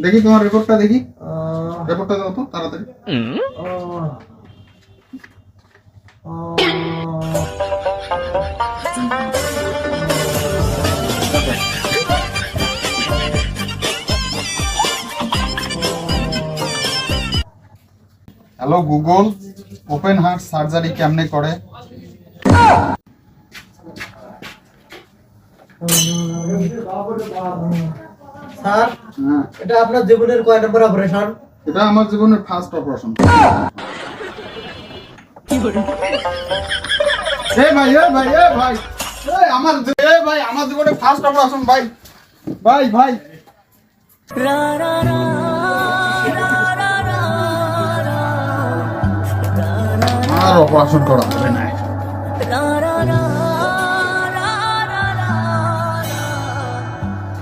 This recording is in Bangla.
দেখি তোমার রিপোর্টটা দেখি। রিপোর্টটা দাও তো তাড়াতাড়ি। Hello Google, open heart surgery কেমনে করে? স্যার, এটা আপনার জীবনের কয় নম্বর অপারেশন? এটা আমার জীবনের ফার্স্ট অপারেশন। এ ভাই আমার জীবনের ফার্স্ট অপারেশন ভাই। আর অপারেশন করা হবে না।